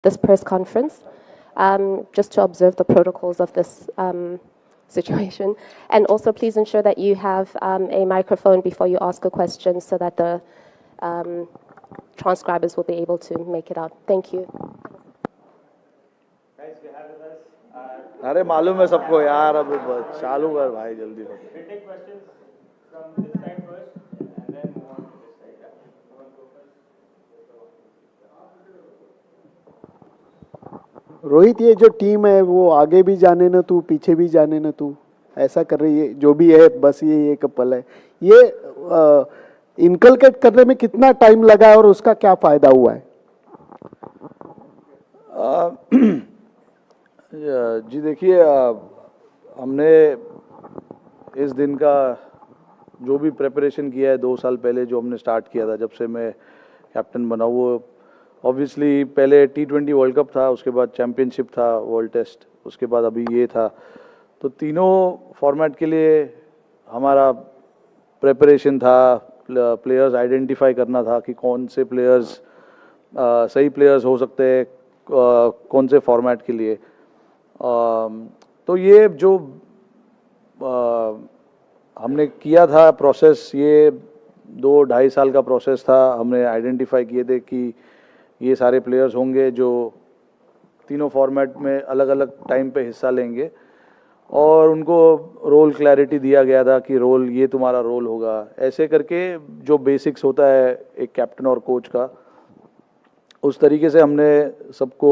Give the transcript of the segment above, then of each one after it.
this press conference, just to observe the protocols of this situation. And also please ensure that you have a microphone before you ask a question so that the transcribers will be able to make it out. Thank you. Guys, we have with us. अरे मालूम है सबको यार, अब चालू कर भाई जल्दी हो. We take questions from this side first, and then move on to this side. Yeah? You want to go first? Rohit, ये जो टीम है वो आगे भी जाने न तू, पीछे भी जाने न तू, ऐसा कर रही है. जो भी है बस ये एक पल है. ये इनकलकेट करने में कितना टाइम लगा है और उसका क्या फायदा हुआ है? जी देखिए, हमने इस दिन का जो भी प्रिपरेशन किया है 2 साल पहले जो हमने स्टार्ट किया था, जब से मैं कैप्टन बना, वो ऑब्वियसली पहले T20 वर्ल्ड कप था, उसके बाद चैम्पियनशिप था, वर्ल्ड टेस्ट, उसके बाद अभी ये था. तो तीनों फॉर्मेट के लिए हमारा प्रिपरेशन था. प्लेयर्स आइडेंटिफाई करना था कि कौन से प्लेयर्स सही प्लेयर्स हो सकते हैं कौन से फॉर्मेट के लिए. तो ये जो हमने किया था प्रोसेस, ये 2-2.5 साल का प्रोसेस था. हमने आइडेंटिफाई किए थे कि ये सारे प्लेयर्स होंगे जो तीनों फॉर्मेट में अलग अलग टाइम पे हिस्सा लेंगे, और उनको रोल क्लैरिटी दिया गया था कि रोल ये तुम्हारा रोल होगा. ऐसे करके जो बेसिक्स होता है एक कैप्टन और कोच का, उस तरीके से हमने सबको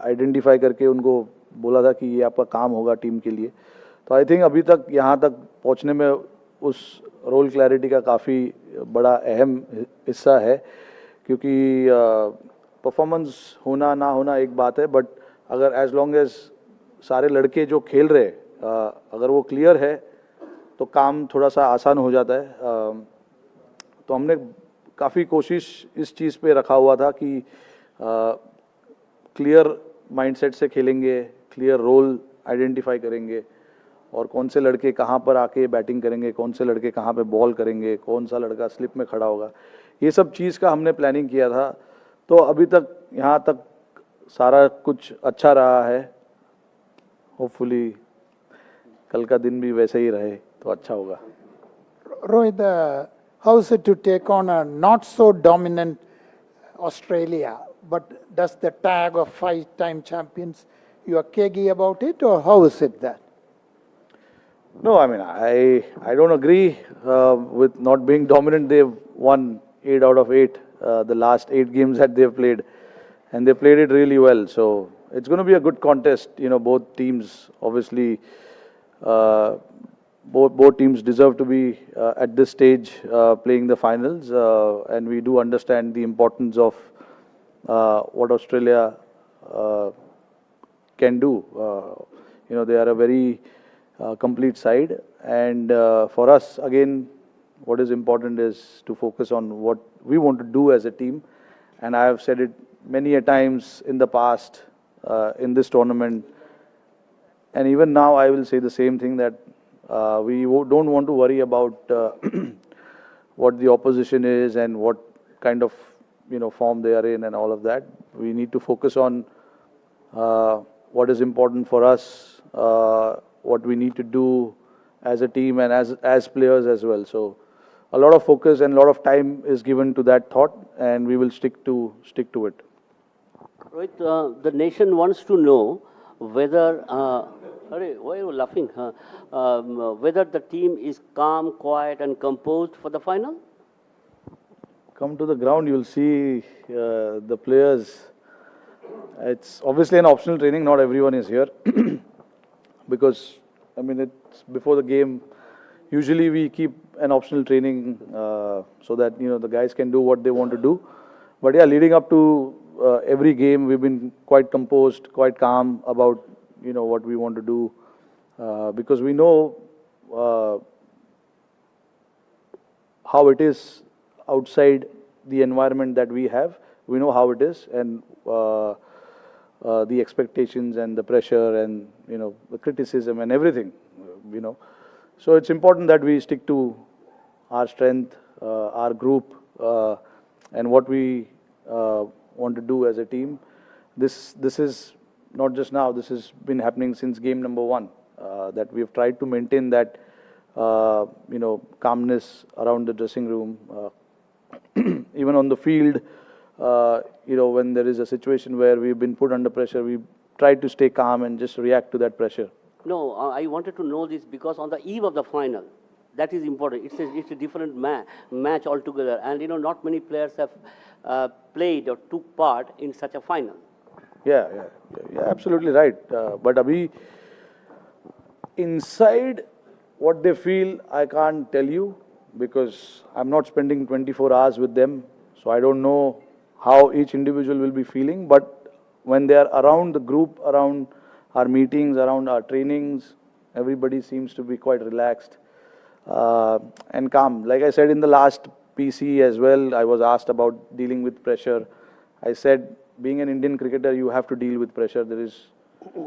आइडेंटिफाई करके उनको बोला था कि ये आपका काम होगा टीम के लिए. तो आई थिंक अभी तक यहाँ तक पहुँचने में उस रोल क्लैरिटी का काफ़ी बड़ा अहम हिस्सा है, क्योंकि परफॉर्मेंस होना ना होना एक बात है, बट अगर एज लॉन्ग एज सारे लड़के जो खेल रहे अगर वो क्लियर है तो काम थोड़ा सा आसान हो जाता है. तो हमने काफ़ी कोशिश इस चीज़ पे रखा हुआ था कि क्लियर माइंडसेट से खेलेंगे, क्लियर रोल आइडेंटिफाई करेंगे, और कौन से लड़के कहाँ पर आके बैटिंग करेंगे, कौन से लड़के कहाँ पे बॉल करेंगे, कौन सा लड़का स्लिप में खड़ा होगा. ये सब चीज़ का हमने प्लानिंग किया था. तो अभी तक यहाँ तक सारा कुछ अच्छा रहा है. होपफुली कल का दिन भी वैसे ही रहे तो अच्छा होगा. Rohit, how is it to take on a not so dominant Australia, but does the tag of 5-time champions, you are cagey about it, or how is it that? No, I mean, I don't agree with not being dominant. They've won 8 out of 8, the last 8 games that they've played, and they played it really well. So it's going to be a good contest. You know, both teams obviously, both teams deserve to be at this stage playing the finals, and we do understand the importance of what Australia can do. You know, they are a very complete side, and for us again, what is important is to focus on what we want to do as a team. And I have said it many a times in the past in this tournament, and even now I will say the same thing, that we don't want to worry about what the opposition is and what kind of form they are in and all of that. We need to focus on what is important for us, what we need to do as a team and as players as well. So a lot of focus and a lot of time is given to that thought, and we will stick to it. Rohit, the nation wants to know whether, why are you laughing? Whether the team is calm, quiet and composed for the final? Come to the ground, you'll see the players. It's obviously an optional training, not everyone is here. Because, I mean, it's before the game. Usually we keep an optional training so that, the guys can do what they want to do. But yeah, leading up to every game, we've been quite composed, quite calm about, what we want to do. Because we know how it is outside the environment that we have. We know how it is, and the expectations and the pressure and, the criticism and everything, So it's important that we stick to our strength, our group, and what we want to do as a team. this is not just now, this has been happening since game number 1, that we have tried to maintain that, calmness around the dressing room, even on the field, when there is a situation where we've been put under pressure, we try to stay calm and just react to that pressure. No, I wanted to know this because on the eve of the final, that is important. It's a different match altogether, and not many players have played or took part in such a final. Yeah, absolutely right. But abhi, inside what they feel, I can't tell you because I'm not spending 24 hours with them, so I don't know how each individual will be feeling. But when they are around the group, around our meetings, around our trainings, everybody seems to be quite relaxed and calm. Like I said in the last PC as well, I was asked about dealing with pressure. I said, being an Indian cricketer, you have to deal with pressure. There is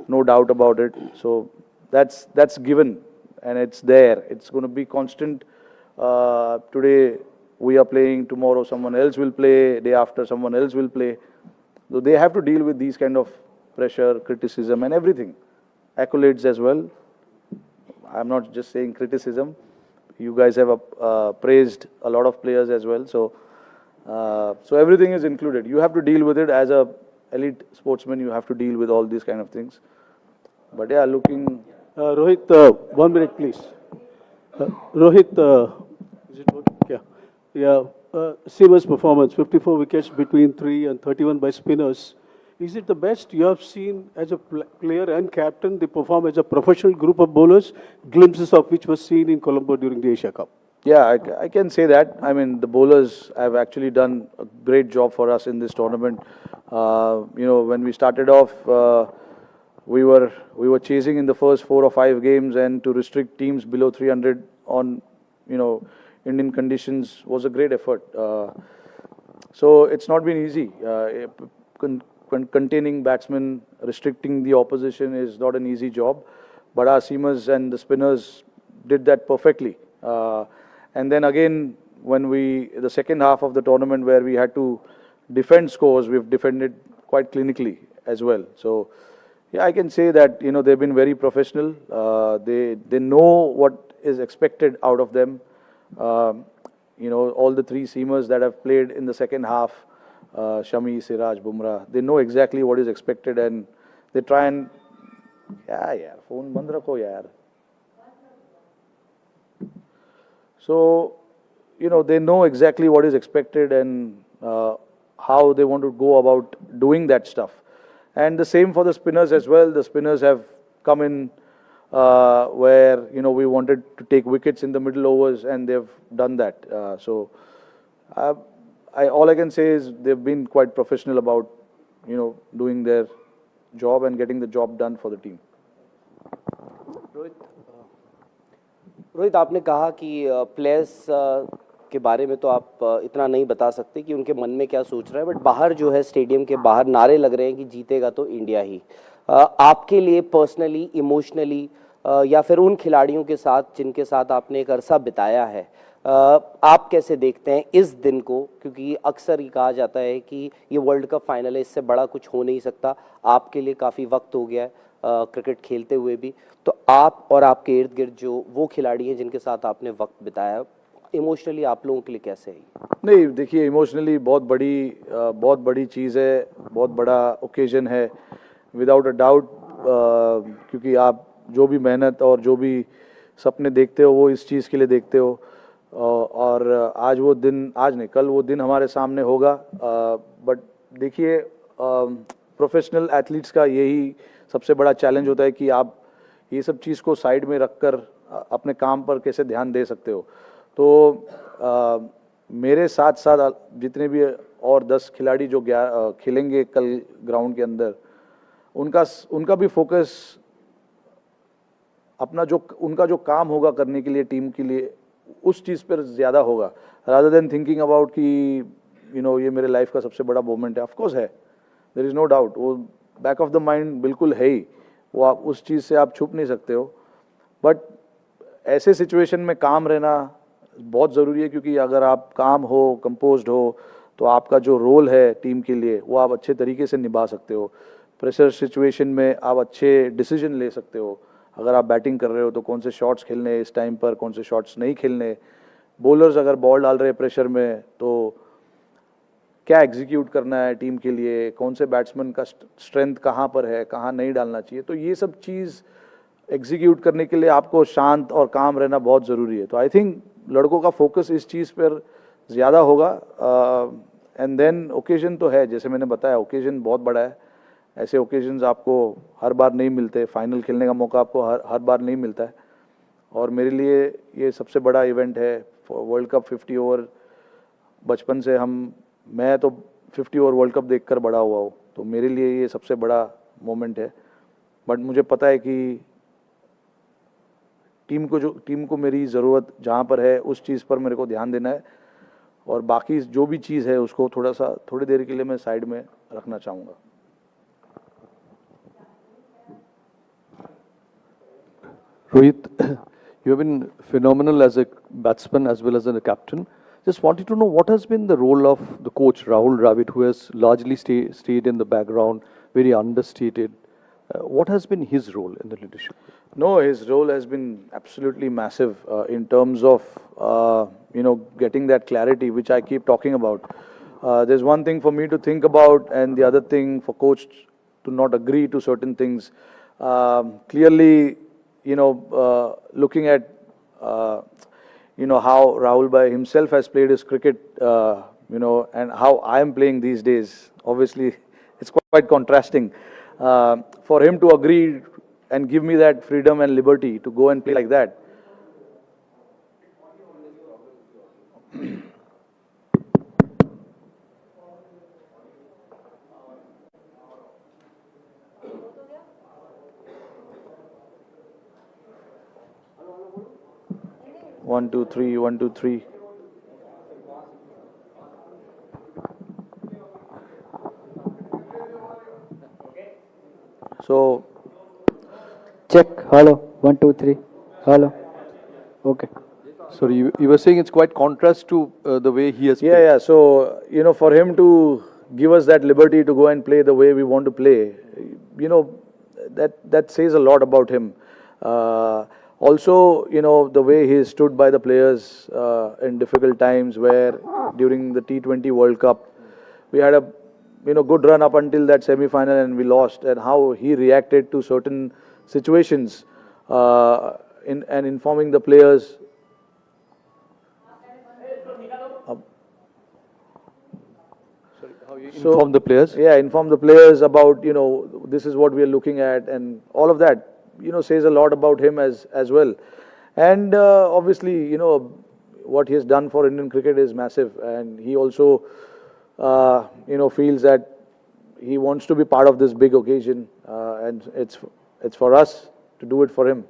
no doubt about it. So that's given and it's there. It's going to be constant. Today we are playing, tomorrow someone else will play, day after someone else will play. So they have to deal with these kind of pressure, criticism and everything. Accolades as well. I'm not just saying criticism. You guys have praised a lot of players as well. So everything is included. You have to deal with it as a elite sportsman. You have to deal with all these kind of things. But yeah, looking. Rohit, 1 minute, please. Rohit, is it working? Yeah. Seamer's performance, 54 wickets between 3 and 31 by spinners. Is it the best you have seen as a player and captain? They perform as a professional group of bowlers, glimpses of which was seen in Colombo during the Asia Cup. Yeah, I can say that. I mean, the bowlers have actually done a great job for us in this tournament. When we started off, we were chasing in the first 4 or 5 games, and to restrict teams below 300 on, Indian conditions was a great effort. So it's not been easy. Containing batsmen, restricting the opposition is not an easy job. But our seamers and the spinners did that perfectly. And then again, when the second half of the tournament where we had to defend scores, we've defended quite clinically as well. So, yeah, I can say that, they've been very professional. They know what is expected out of them. All the 3 seamers that have played in the second half, Shami, Siraj, Bumrah, they know exactly what is expected and they try and, phone band rakho yaar. So, they know exactly what is expected and how they want to go about doing that stuff. And the same for the spinners as well. The spinners have come in where, we wanted to take wickets in the middle overs and they've done that. All I can say is they've been quite professional about, doing their job and getting the job done for the team. Rohit, आपने कहा कि players के बारे में तो आप इतना नहीं बता सकते कि उनके मन में क्या सोच रहे हैं, बट बाहर जो है स्टेडियम के बाहर नारे लग रहे हैं कि जीतेगा तो इंडिया ही। आपके लिए पर्सनली, इमोशनली या फिर उन खिलाड़ियों के साथ जिनके साथ आपने एक अरसा बिताया है, आप कैसे देखते हैं इस दिन को? क्योंकि अक्सर ये कहा जाता है कि ये वर्ल्ड कप फाइनल है, इससे बड़ा कुछ हो नहीं सकता। आपके लिए काफ़ी वक्त हो गया है क्रिकेट खेलते हुए भी, तो आप और आपके इर्द गिर्द जो वो खिलाड़ी हैं जिनके साथ आपने वक्त बिताया, इमोशनली आप लोगों के लिए कैसे है? नहीं, देखिए, इमोशनली बहुत बड़ी चीज़ है, बहुत बड़ा ओकेजन है, विदाउट अ डाउट। क्योंकि आप जो भी मेहनत और जो भी सपने देखते हो वो इस चीज़ के लिए देखते हो, और आज वो दिन, आज नहीं कल वो दिन हमारे सामने होगा। बट देखिए, प्रोफेशनल एथलीट्स का यही सबसे बड़ा चैलेंज होता है कि आप ये सब चीज़ को साइड में रखकर अपने काम पर कैसे ध्यान दे सकते हो। तो मेरे साथ साथ जितने भी और 10 खिलाड़ी जो खेलेंगे कल ग्राउंड के अंदर, उनका भी फोकस अपना उनका जो काम होगा करने के लिए टीम के लिए, उस चीज़ पर ज़्यादा होगा, रादर देन थिंकिंग अबाउट कि ये मेरे लाइफ का सबसे बड़ा मोमेंट है। ऑफकोर्स है, देयर इज़ नो डाउट, वो बैक ऑफ द माइंड बिल्कुल है ही, वो आप उस चीज़ से आप छुप नहीं सकते हो। बट ऐसे सिचुएशन में काम रहना बहुत ज़रूरी है, क्योंकि अगर आप काम हो, कंपोज्ड हो, तो आपका जो रोल है टीम के लिए वो आप अच्छे तरीके से निभा सकते हो। प्रेशर सिचुएशन में आप अच्छे डिसीजन ले सकते हो। अगर आप बैटिंग कर रहे हो तो कौन से शॉट्स खेलने इस टाइम पर, कौन से शॉट्स नहीं खेलने। बॉलर्स अगर बॉल डाल रहे हैं प्रेशर में तो क्या एग्जीक्यूट करना है टीम के लिए, कौन से बैट्समैन का स्ट्रेंथ कहाँ पर है, कहाँ नहीं डालना चाहिए। तो ये सब चीज़ एग्जीक्यूट करने के लिए आपको शांत और काम रहना बहुत ज़रूरी है। तो आई थिंक लड़कों का फोकस इस चीज़ पर ज़्यादा होगा। एंड देन ओकेजन तो है, जैसे मैंने बताया ओकेजन बहुत बड़ा है। ऐसे ओकेजन्स आपको हर बार नहीं मिलते, फाइनल खेलने का मौका आपको हर बार नहीं मिलता है। और मेरे लिए ये सबसे बड़ा इवेंट है वर्ल्ड कप 50 ओवर। बचपन से मैं तो 50 ओवर वर्ल्ड कप देखकर बड़ा हुआ हूँ, तो मेरे लिए ये सबसे बड़ा मोमेंट है। बट मुझे पता है कि टीम को मेरी ज़रूरत जहाँ पर है उस चीज़ पर मेरे को ध्यान देना है, और बाकी जो भी चीज़ है उसको थोड़ी देर के लिए मैं साइड में रखना चाहूँगा। Rohit, you have been phenomenal as a batsman as well as a captain. Just wanted to know what has been the role of the coach Rahul Dravid, who has largely stayed in the background, very understated. What has been his role in the leadership? No, his role has been absolutely massive in terms of getting that clarity, which I keep talking about. There's one thing for me to think about, and the other thing for coach to not agree to certain things. Clearly, looking at how Rahul Bhai himself has played his cricket, and how I am playing these days. Obviously, it's quite contrasting. For him to agree and give me that freedom and liberty to go and play like that. One, two, three, 1, 2, 3. So, check. Hello. 1, 2, 3. Hello. Okay. Sorry, you were saying it's quite contrast to the way he has played. yeah. So, for him to give us that liberty to go and play the way we want to play, that says a lot about him. Also, the way he stood by the players in difficult times, where during the T20 World Cup, we had a good run up until that semi-final and we lost, and how he reacted to certain situations and informing the players. Inform the players? Yeah, inform the players about, this is what we are looking at, and all of that, says a lot about him as well. And obviously, what he has done for Indian cricket is massive, and he also, feels that he wants to be part of this big occasion, and it's for us to do it for him.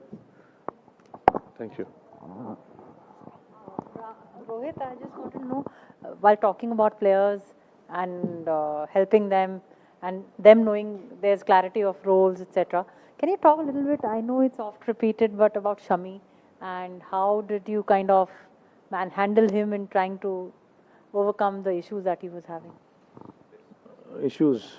Thank you. Rohit, I just want to know, while talking about players and helping them and them knowing there's clarity of roles, etc., can you talk a little bit, I know it's oft repeated, but about Shami, and how did you kind of handle him in trying to overcome the issues that he was having? Issues?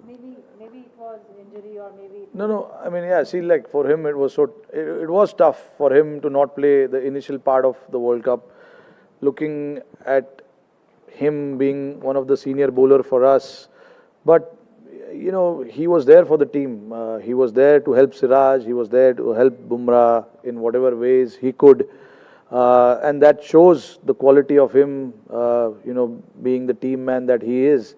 Maybe it was injury, or maybe... No, I mean, yeah, see, like for him, it was tough for him to not play the initial part of the World Cup. Looking at him being one of the senior bowler for us, but he was there for the team. He was there to help Siraj. He was there to help Bumrah in whatever ways he could, and that shows the quality of him. Being the team man that he is.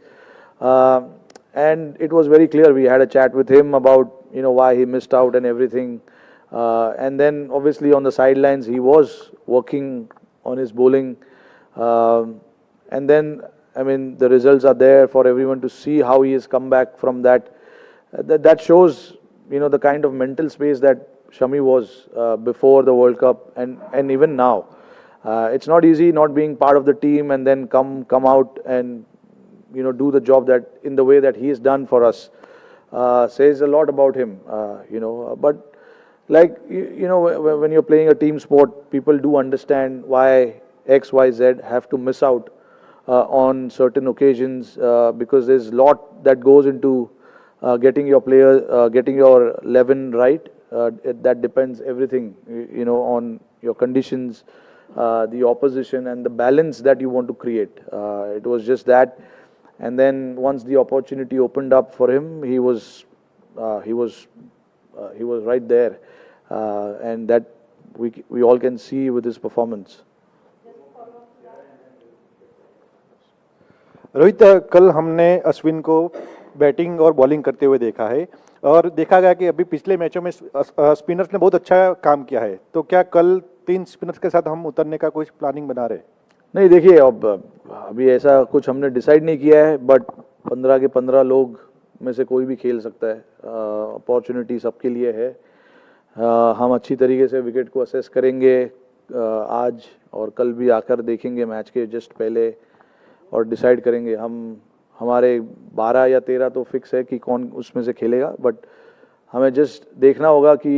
And it was very clear. We had a chat with him about why he missed out and everything. And then obviously on the sidelines he was working on his bowling. And then, I mean, the results are there for everyone to see how he has come back from that. That shows, the kind of mental space that Shami was before the World Cup and even now. It's not easy not being part of the team and then come out and do the job that in the way that he has done for us. Says a lot about him. But like when you're playing a team sport, people do understand why X, Y, Z have to miss out on certain occasions, because there's a lot that goes into getting your player, getting your 11 right. That depends everything, on your conditions, the opposition, and the balance that you want to create. It was just that, and then once the opportunity opened up for him, he was right there, and that we all can see with his performance. Rohit, कल हमने अश्विन को batting और bowling करते हुए देखा है और देखा गया कि अभी पिछले मैचों में स्पिनर्स ने बहुत अच्छा काम किया है, तो क्या कल 3 स्पिनर्स के साथ हम उतरने का कुछ प्लानिंग बना रहे? नहीं, देखिए, अब अभी ऐसा कुछ हमने डिसाइड नहीं किया है, बट 15 के 15 लोग में से कोई भी खेल सकता है. अपॉर्चुनिटी सबके लिए है. हम अच्छी तरीके से विकेट को असेस करेंगे आज और कल भी आकर देखेंगे मैच के जस्ट पहले और डिसाइड करेंगे. हमारे 12 या 13 तो फिक्स है कि कौन उसमें से खेलेगा, बट हमें जस्ट देखना होगा कि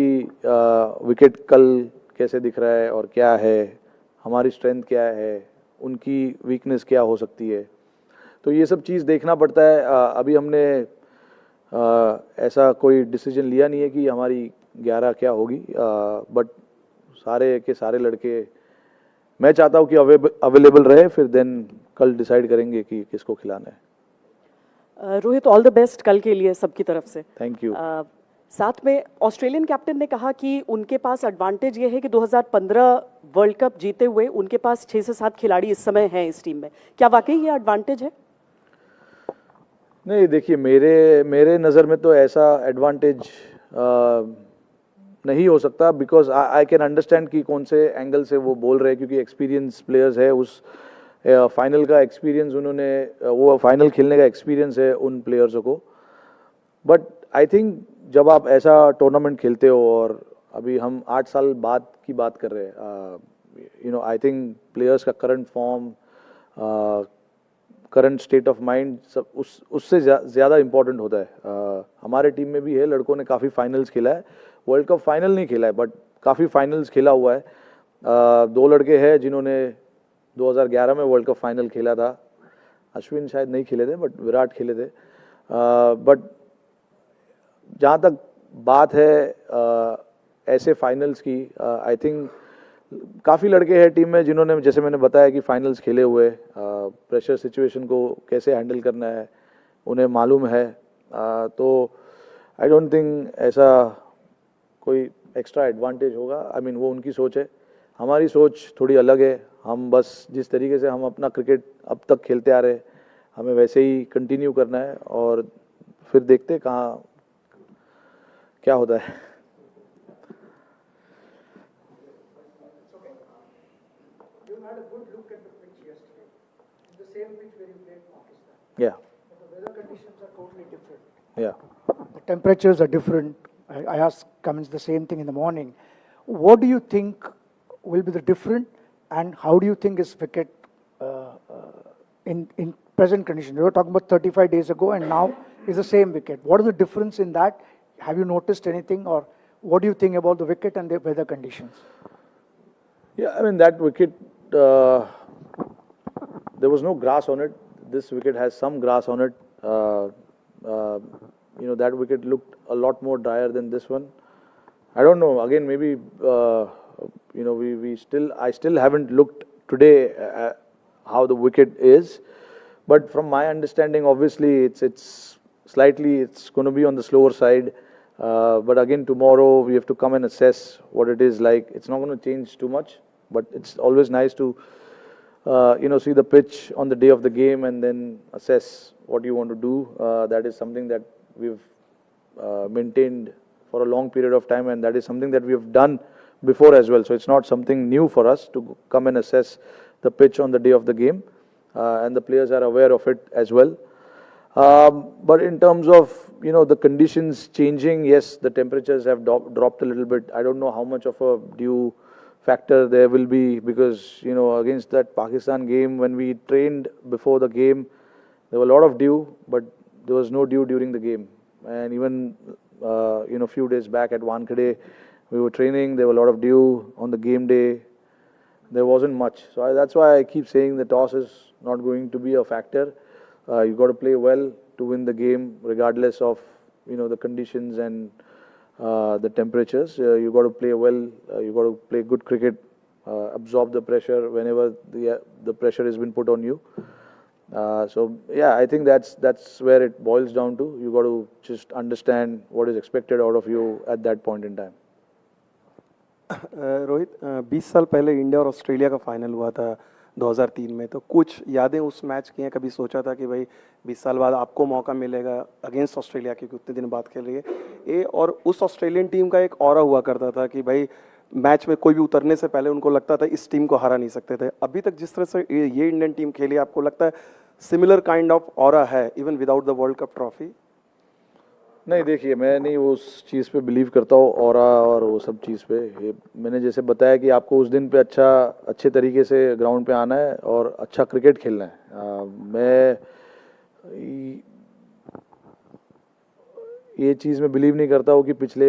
विकेट कल कैसे दिख रहा है और क्या है, हमारी स्ट्रेंथ क्या है, उनकी वीकनेस क्या हो सकती है. तो ये सब चीज़ देखना पड़ता है. अभी हमने ऐसा कोई डिसीजन लिया नहीं है कि हमारी 11 क्या होगी, बट सारे के सारे लड़के मैं चाहता हूँ कि अवेलेबल रहे, फिर देन कल डिसाइड करेंगे कि किसको खिलाना है. रोहित, ऑल द बेस्ट कल के लिए सबकी तरफ से. Thank you. साथ में ऑस्ट्रेलियन कैप्टन ने कहा कि उनके पास एडवांटेज ये है कि 2015 वर्ल्ड कप जीते हुए उनके पास 6 से 7 खिलाड़ी इस समय हैं इस टीम में. क्या वाकई ये एडवांटेज है? नहीं, देखिए, मेरे नज़र में तो ऐसा एडवांटेज नहीं हो सकता, बिकॉज आई कैन अंडरस्टैंड कि कौन से एंगल से वो बोल रहे हैं, क्योंकि एक्सपीरियंस प्लेयर्स है. उस फाइनल का एक्सपीरियंस वो फाइनल खेलने का एक्सपीरियंस है उन प्लेयर्सों को. बट आई थिंक जब आप ऐसा टूर्नामेंट खेलते हो, और अभी हम 8 साल बाद की बात कर रहे हैं, आई थिंक प्लेयर्स का current form, current state of mind सब उससे ज़्यादा इम्पोर्टेंट होता है. हमारे टीम में भी है, लड़कों ने काफ़ी फाइनल्स खेला है. वर्ल्ड कप फाइनल नहीं खेला है, बट काफ़ी फाइनल्स खेला हुआ है. 2 लड़के हैं जिन्होंने 2011 में वर्ल्ड कप फाइनल खेला था. अश्विन शायद नहीं खेले थे, बट विराट खेले थे. बट जहाँ तक बात है ऐसे फाइनल्स की, आई थिंक काफ़ी लड़के हैं टीम में जिन्होंने, जैसे मैंने बताया, कि फाइनल्स खेले हुए, प्रेशर सिचुएशन को कैसे हैंडल करना है उन्हें मालूम है. तो आई डोंट थिंक ऐसा कोई एक्स्ट्रा एडवांटेज होगा. आई मीन, वो उनकी सोच है. हमारी सोच थोड़ी अलग है. हम बस जिस तरीके से हम अपना क्रिकेट अब तक खेलते आ रहे, हमें वैसे ही कंटिन्यू करना है, और फिर देखते कहाँ क्या होता है. Yeah. The weather conditions are totally different. Yeah. The temperatures are different. I asked Cummins the same thing in the morning. What do you think will be the different, and how do you think is wicket in present conditions? We were talking about 35 days ago, and now is the same wicket. What is the difference in that? Have you noticed anything, or what do you think about the wicket and the weather conditions? Yeah, I mean, that wicket, there was no grass on it. This wicket has some grass on it. That wicket looked a lot more drier than this one. I don't know. Again, maybe I still haven't looked today at how the wicket is, but from my understanding, obviously it's going to be on the slower side. But again, tomorrow we have to come and assess what it is like. It's not going to change too much, but it's always nice to see the pitch on the day of the game and then assess what you want to do. That is something that we've maintained for a long period of time, and that is something that we have done before as well. So it's not something new for us to come and assess the pitch on the day of the game, and the players are aware of it as well. But in terms of the conditions changing, yes, the temperatures have dropped a little bit. I don't know how much of a dew factor there will be, because against that Pakistan game, when we trained before the game, there were a lot of dew, but there was no dew during the game. And even a few days back at Wankhede, we were training, there were a lot of dew. On the game day, there wasn't much. So that's why I keep saying the toss is not going to be a factor. You got to play well to win the game, regardless of the conditions and the temperatures. You got to play well. You got to play good cricket. Absorb the pressure whenever the pressure has been put on you. So yeah, I think that's where it boils down to. You got to just understand what is expected out of you at that point in time. Rohit 20 साल पहले India और Australia का final हुआ था 2003 में, तो कुछ यादें उस मैच की हैं? कभी सोचा था कि भाई 20 साल बाद आपको मौका मिलेगा अगेंस्ट ऑस्ट्रेलिया, क्योंकि उतने दिन बाद खेल रही है ये, और उस ऑस्ट्रेलियन टीम का एक ऑरा हुआ करता था कि भाई मैच में कोई भी उतरने से पहले उनको लगता था इस टीम को हरा नहीं सकते थे। अभी तक जिस तरह से ये इंडियन टीम खेली, आपको लगता है सिमिलर काइंड ऑफ ऑरा है even without the world cup trophy? नहीं, देखिए, मैं नहीं उस चीज़ पे बिलीव करता हूँ ऑरा और वो सब चीज़ पे। ये मैंने जैसे बताया कि आपको उस दिन पे अच्छे तरीके से ग्राउंड पे आना है और अच्छा क्रिकेट खेलना है। मैं ये चीज़ में बिलीव नहीं करता हूँ कि पिछले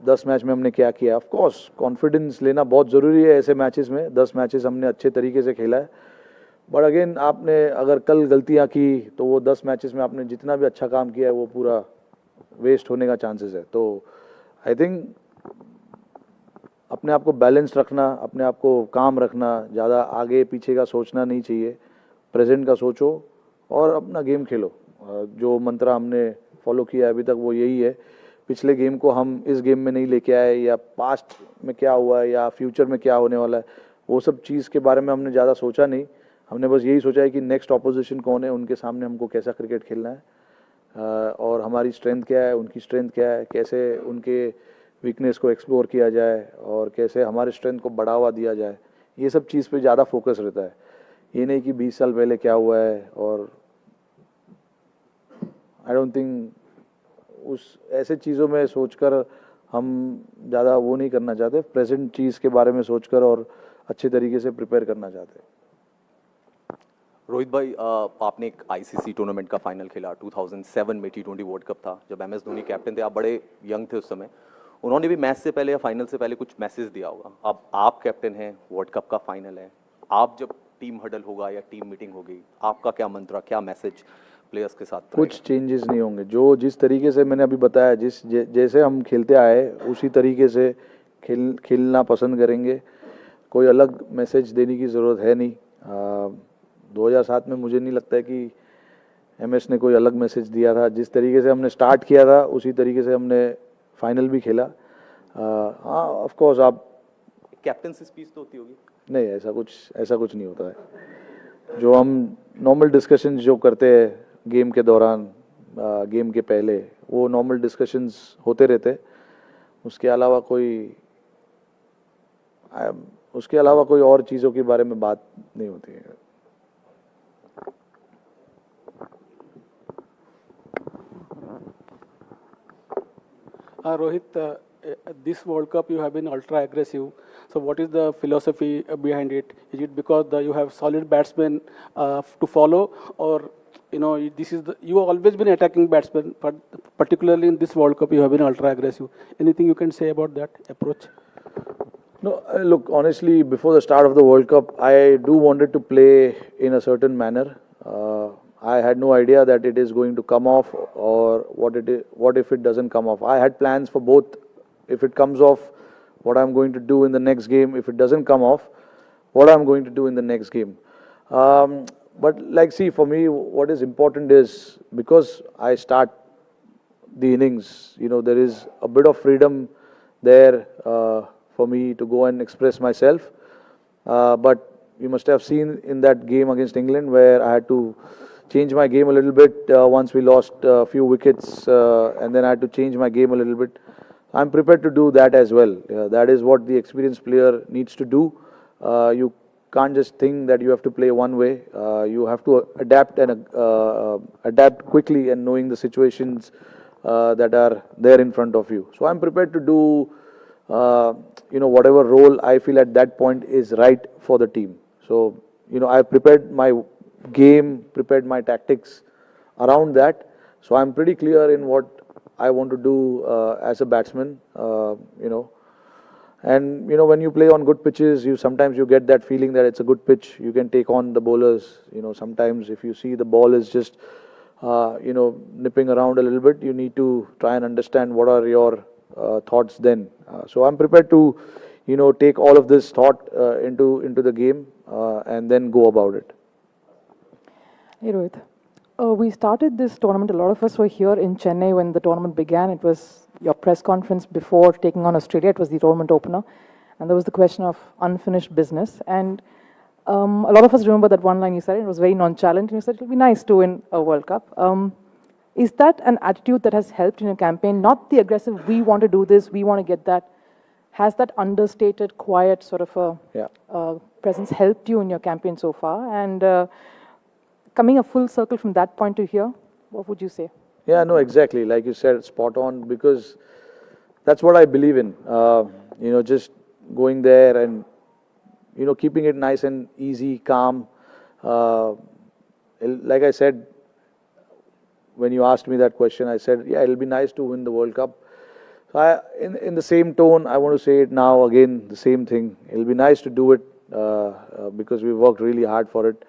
10 मैच में हमने क्या किया। ऑफ कोर्स कॉन्फिडेंस लेना बहुत ज़रूरी है ऐसे मैचेस में। 10 मैचेस हमने अच्छे तरीके से खेला है, बट अगेन आपने अगर कल गलतियाँ की तो वो 10 मैचेस में आपने जितना भी अच्छा काम किया है वो पूरा वेस्ट होने का चांसेस है। तो आई थिंक अपने आप को बैलेंस रखना, अपने आप को काम रखना, ज़्यादा आगे पीछे का सोचना नहीं चाहिए। प्रेजेंट का सोचो और अपना गेम खेलो। जो मंत्र हमने फॉलो किया अभी तक वो यही है। पिछले गेम को हम इस गेम में नहीं लेके आए, या पास्ट में क्या हुआ है या फ्यूचर में क्या होने वाला है, वो सब चीज़ के बारे में हमने ज़्यादा सोचा नहीं। हमने बस यही सोचा है कि नेक्स्ट ऑपोजिशन कौन है, उनके सामने हमको कैसा क्रिकेट खेलना है, और हमारी स्ट्रेंथ क्या है, उनकी स्ट्रेंथ क्या है, कैसे उनके वीकनेस को एक्सप्लोर किया जाए और कैसे हमारे स्ट्रेंथ को बढ़ावा दिया जाए। ये सब चीज़ पे ज़्यादा फोकस रहता है। ये नहीं कि 20 साल पहले क्या हुआ है, और आई डोंट थिंक उस ऐसे चीज़ों में सोचकर हम ज़्यादा वो नहीं करना चाहते। प्रेजेंट चीज़ के बारे में सोचकर और अच्छे तरीके से प्रिपेयर करना चाहते हैं। रोहित भाई, आपने एक आईसीसी टूर्नामेंट का फाइनल खेला 2007 में, T20 वर्ल्ड कप था, जब MS धोनी कैप्टन थे। आप बड़े यंग थे उस समय। उन्होंने भी मैच से पहले या फाइनल से पहले कुछ मैसेज दिया होगा। अब आप कैप्टन हैं, वर्ल्ड कप का फाइनल है, आप जब टीम हडल होगा या टीम मीटिंग होगी, आपका क्या मंत्र, क्या मैसेज प्लेयर्स के साथ? कुछ चेंजेस नहीं होंगे। जिस तरीके से मैंने अभी बताया, जैसे हम खेलते आए उसी तरीके से खेलना पसंद करेंगे। कोई अलग मैसेज देने की ज़रूरत है नहीं। 2007 में मुझे नहीं लगता है कि MS ने कोई अलग मैसेज दिया था। जिस तरीके से हमने स्टार्ट किया था उसी तरीके से हमने फाइनल भी खेला। हाँ, ऑफ कोर्स आप कैप्टन से स्पीच तो होती होगी? नहीं, ऐसा कुछ नहीं होता है। जो हम नॉर्मल डिस्कशंस जो करते हैं गेम के दौरान, गेम के पहले, वो नॉर्मल डिस्कशंस होते रहते। उसके अलावा कोई और चीज़ों के बारे में बात नहीं होती है। Rohit, this World Cup you have been ultra aggressive. So what is the philosophy behind it? Is it because you have solid batsmen to follow, or you have always been attacking batsmen, but particularly in this World Cup you have been ultra aggressive? Anything you can say about that approach? No, look, honestly, before the start of the World Cup, I do wanted to play in a certain manner. I had no idea that it is going to come off, or what if it doesn't come off. I had plans for both. If it comes off, what I'm going to do in the next game. If it doesn't come off, what I'm going to do in the next game. But see, for me, what is important is, because I start the innings, there is a bit of freedom there for me to go and express myself. But you must have seen in that game against England where I had to change my game a little bit once we lost a few wickets, and then I had to change my game a little bit. I'm prepared to do that as well. That is what the experienced player needs to do. You can't just think that you have to play one way. You have to adapt and adapt quickly, and knowing the situations that are there in front of you. So I'm prepared to do whatever role I feel at that point is right for the team. So I prepared my game, prepared my tactics around that. So I'm pretty clear in what I want to do as a batsman. And when you play on good pitches, sometimes you get that feeling that it's a good pitch. You can take on the bowlers. Sometimes if you see the ball is just nipping around a little bit, you need to try and understand what are your thoughts then. So I'm prepared to take all of this thought into the game and then go about it. Hey Rohit, we started this tournament, a lot of us were here in Chennai when the tournament began. It was your press conference before taking on Australia. It was the tournament opener, and there was the question of unfinished business. And a lot of us remember that one line you said. It was very nonchalant, and you said it'll be nice to win a World Cup. Is that an attitude that has helped in your campaign? Not the aggressive, we want to do this, we want to get that. Has that understated, quiet sort of a presence helped you in your campaign so far? And coming a full circle from that point to here, what would you say? Yeah, no, exactly. Like you said, spot on, because that's what I believe in. Just going there and, keeping it nice and easy, calm. Like I said, when you asked me that question, I said, yeah, it'll be nice to win the World Cup. So in the same tone, I want to say it now again, the same thing. It'll be nice to do it because we worked really hard for it.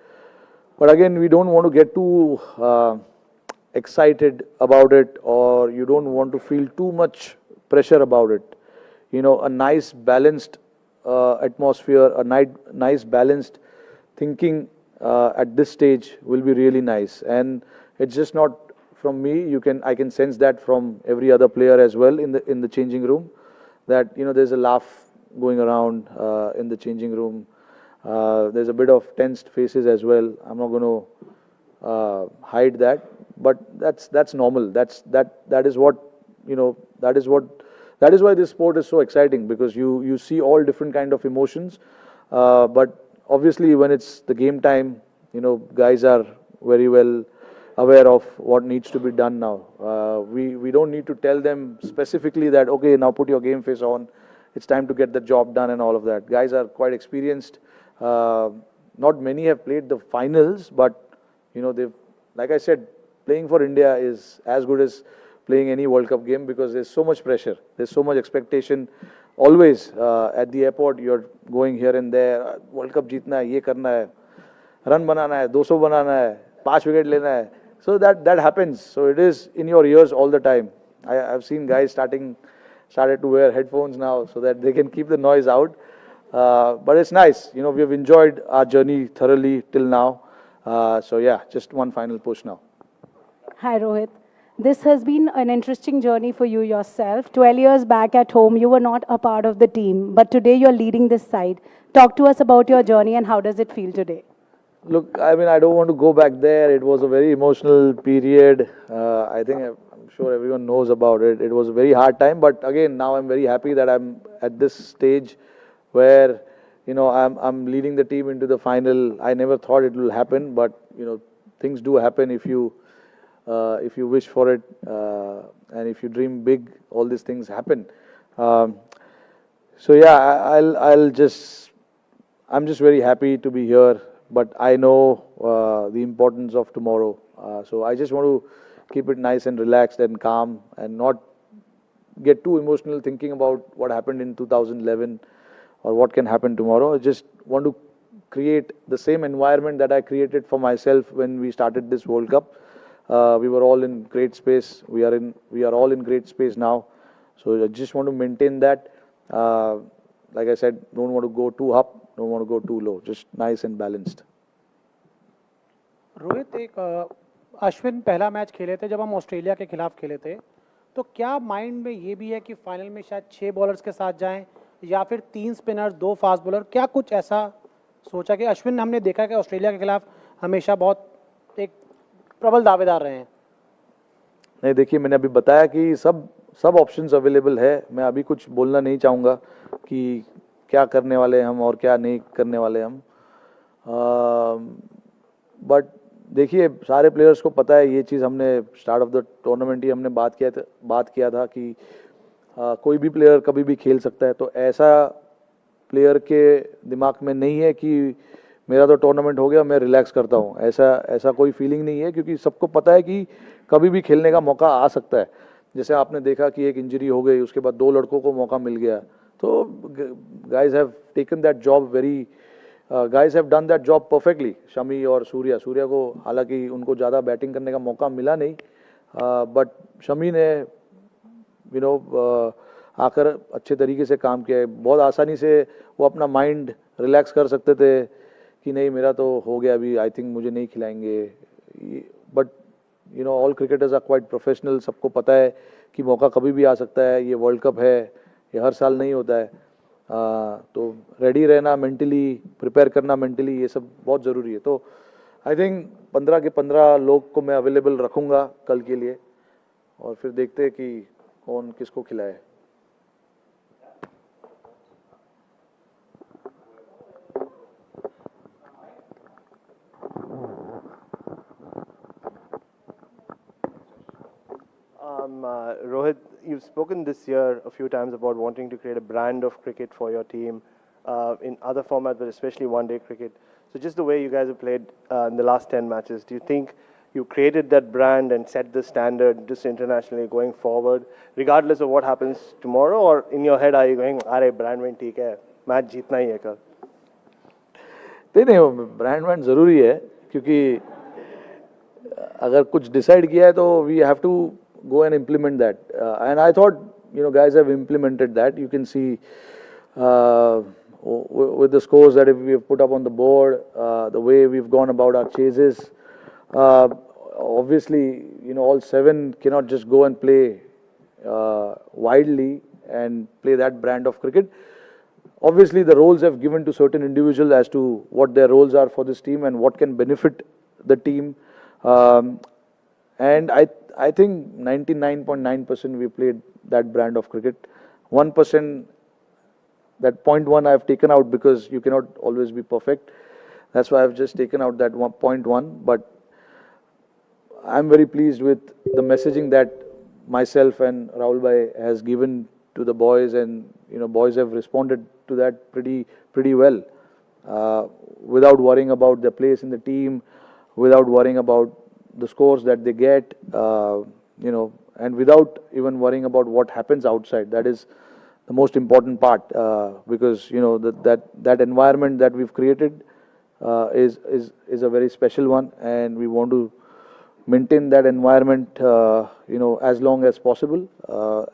But again, we don't want to get too excited about it, or you don't want to feel too much pressure about it. A nice balanced atmosphere, a nice balanced thinking at this stage will be really nice. And it's just not from me. I can sense that from every other player as well in the changing room, that there's a laugh going around in the changing room. There's a bit of tensed faces as well. I'm not going to hide that, but that's normal. That is what that is why this sport is so exciting, because you see all different kind of emotions. But obviously, when it's the game time, guys are very well aware of what needs to be done now. We don't need to tell them specifically that, okay, now put your game face on. It's time to get the job done and all of that. Guys are quite experienced. Not many have played the finals, but they've, like I said, playing for India is as good as playing any World Cup game, because there's so much pressure, there's so much expectation. Always at the airport, you're going here and there. World Cup जीतना है, ये करना है, run बनाना है, 200 बनाना है, 5 wicket लेना है. So that happens. So it is in your ears all the time. I've seen guys started to wear headphones now so that they can keep the noise out. But it's nice. We've enjoyed our journey thoroughly till now. So yeah, just one final push now. Hi Rohit. This has been an interesting journey for you yourself. 12 years back at home, you were not a part of the team, but today you're leading this side. Talk to us about your journey and how does it feel today? Look, I mean, I don't want to go back there. It was a very emotional period. I'm sure everyone knows about it. It was a very hard time, but again, now I'm very happy that I'm at this stage where, I'm leading the team into the final. I never thought it will happen, but, things do happen if you wish for it, and if you dream big, all these things happen. So yeah, I'm just very happy to be here, but I know the importance of tomorrow. So I just want to keep it nice and relaxed and calm and not get too emotional thinking about what happened in 2011 or what can happen tomorrow. I just want to create the same environment that I created for myself when we started this World Cup. We were all in great space. We are all in great space now. So I just want to maintain that. Like I said, don't want to go too up, don't want to go too low. Just nice and balanced. Rohit, एक अश्विन पहला match खेले थे जब हम Australia के खिलाफ खेले थे, तो क्या माइंड में ये भी है कि फाइनल में शायद 6 बॉलर्स के साथ जाएं या फिर 3 स्पिनर्स 2 फास्ट बॉलर? क्या कुछ ऐसा सोचा कि अश्विन हमने देखा कि ऑस्ट्रेलिया के खिलाफ हमेशा बहुत एक प्रबल दावेदार रहे हैं? नहीं, देखिए, मैंने अभी बताया कि सब ऑप्शंस अवेलेबल है. मैं अभी कुछ बोलना नहीं चाहूँगा कि क्या करने वाले हम और क्या नहीं करने वाले हम. बट देखिए, सारे प्लेयर्स को पता है ये चीज़. हमने स्टार्ट ऑफ द टूर्नामेंट ही हमने बात किया था कि कोई भी प्लेयर कभी भी खेल सकता है. तो ऐसा प्लेयर के दिमाग में नहीं है कि मेरा तो टूर्नामेंट हो गया, मैं रिलैक्स करता हूँ. ऐसा कोई फीलिंग नहीं है, क्योंकि सबको पता है कि कभी भी खेलने का मौका आ सकता है. जैसे आपने देखा कि एक इंजरी हो गई, उसके बाद 2 लड़कों को मौका मिल गया. So guys have taken that job guys have done that job perfectly. Shami और सूर्या को हालांकि उनको ज़्यादा बैटिंग करने का मौका मिला नहीं, बट शमी ने आकर अच्छे तरीके से काम किया है. बहुत आसानी से वो अपना माइंड रिलैक्स कर सकते थे कि नहीं मेरा तो हो गया अभी, आई थिंक मुझे नहीं खिलाएंगे. But all cricketers are quite professional. सबको पता है कि मौका कभी भी आ सकता है. ये वर्ल्ड कप है, ये हर साल नहीं होता है. तो रेडी रहना मेंटली, प्रिपेयर करना मेंटली, ये सब बहुत ज़रूरी है. तो आई थिंक 15 के 15 लोग को मैं अवेलेबल रखूँगा कल के लिए, और फिर देखते हैं कि कौन किसको खिलाए. Rohit, you've spoken this year a few times about wanting to create a brand of cricket for your team in other formats, but especially one-day cricket. So just the way you guys have played in the last 10 matches, do you think you created that brand and set the standard just internationally going forward, regardless of what happens tomorrow? Or in your head, are you going, "Arey, brand win ठीक है, match जीतना ही है कल"? नहीं, brand wand ज़रूरी है, क्योंकि अगर कुछ डिसाइड किया है तो we have to go and implement that. And I thought, guys have implemented that. You can see with the scores that we have put up on the board, the way we've gone about our chases. Obviously, all 7 cannot just go and play widely and play that brand of cricket. Obviously, the roles have given to certain individuals as to what their roles are for this team and what can benefit the team. And I think 99.9% we played that brand of cricket. 1%, that 0.1 I've taken out because you cannot always be perfect. That's why I've just taken out that 0.1. But I'm very pleased with the messaging that myself and Rahul Bhai has given to the boys, and boys have responded to that pretty well, without worrying about their place in the team, without worrying about the scores that they get, and without even worrying about what happens outside. That is the most important part, because that environment that we've created is a very special one, and we want to maintain that environment as long as possible,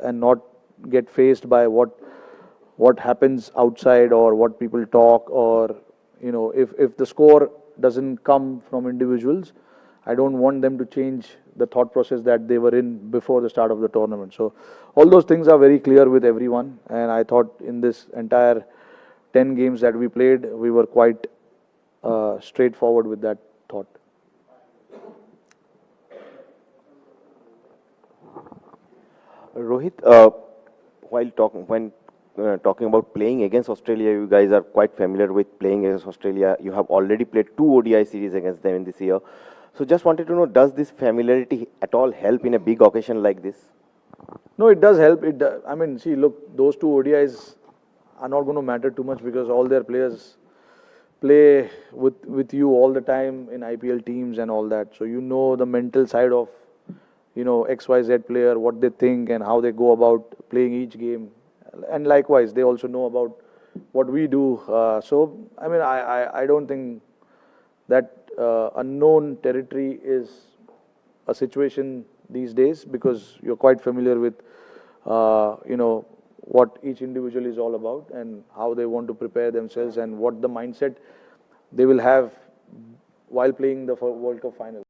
and not get faced by what happens outside or what people talk, or if the score doesn't come from individuals, I don't want them to change the thought process that they were in before the start of the tournament. So all those things are very clear with everyone, and I thought in this entire 10 games that we played, we were quite straightforward with that thought. Rohit, while talking about playing against Australia, you guys are quite familiar with playing against Australia. You have already played 2 ODI series against them in this year. So just wanted to know, does this familiarity at all help in a big occasion like this? No, it does help. I mean, see, look, those 2 ODIs are not going to matter too much because all their players play with you all the time in IPL teams and all that. So the mental side of XYZ player, what they think and how they go about playing each game. And likewise, they also know about what we do. So, I mean, I don't think that unknown territory is a situation these days, because you're quite familiar with, what each individual is all about and how they want to prepare themselves and what the mindset they will have while playing the World Cup final.